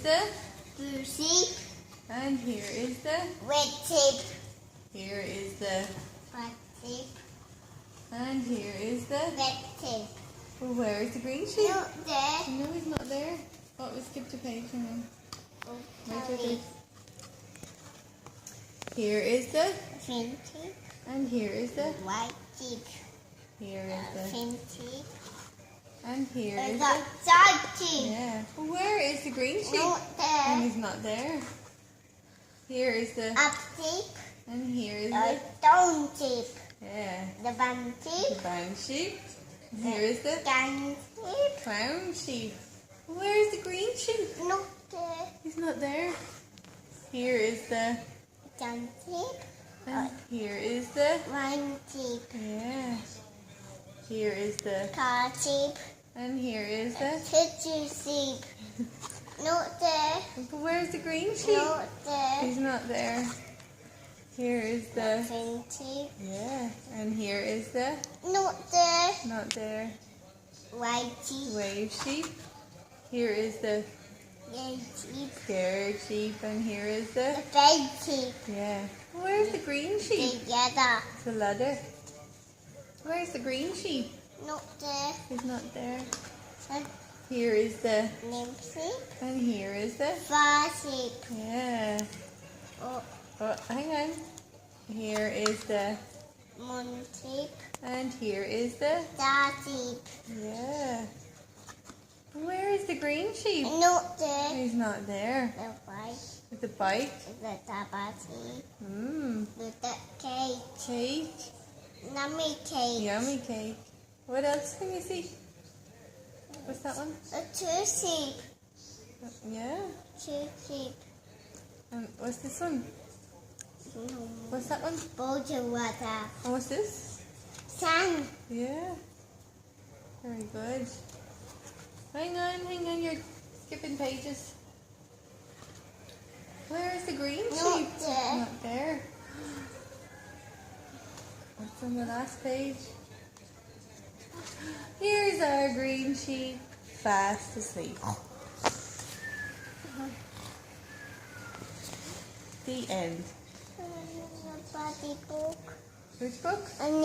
the blue sheep, and here is the red sheep, here is the black sheep, and here is the red sheep. well, where is the green sheep? Not there. No, he's not there. Oh, we skipped a page. Hang on. Oh, Wait, sorry. wait, wait. Here is the Green sheep, and here is the white sheep, here is the green sheep, and here and is the the dark sheep. yeah. Well, where is the green sheep? Not And there. he's not there. Here is the Up sheep, and here is the the stone sheep, yeah. the bun The sheep, brown sheep. And here is the gun sheep. clown sheep. Where is the green sheep? Not there. He's not there. Here is the Gun sheep, and here is the one sheep, yeah. Here is the car sheep, and here is the picture sheep. Not there. but where's the green sheep? Not there. He's not there. Here is the Green sheep. yeah. And here is the Not there. not there. White sheep. Wave sheep. Here is the Red sheep. scared sheep and here is The the red sheep. yeah. Where's the green sheep? Together. It's a ladder. Where's the green sheep? Not there. He's not there. And Here is the nymph sheep. and here is the Far sheep. yeah. Oh, Oh, hang on. Here is the moon sheep. and here is the Star sheep. yeah. Where is the green sheep? Not there. He's not there. The white. With the bike. The taba sheep. The cake. Cake. Nummy cake. Yummy cake. What else can you see? What's that one? A two sheep. Yeah. Two sheep. And what's this one? What's that one? Bottle water. And what's this? Sun. Yeah. Very good. Hang on, you're skipping pages. Where is the green sheep? Not there. Not there. What's on the last page? Here's our green sheep, fast asleep. The end. Body book. Which book? And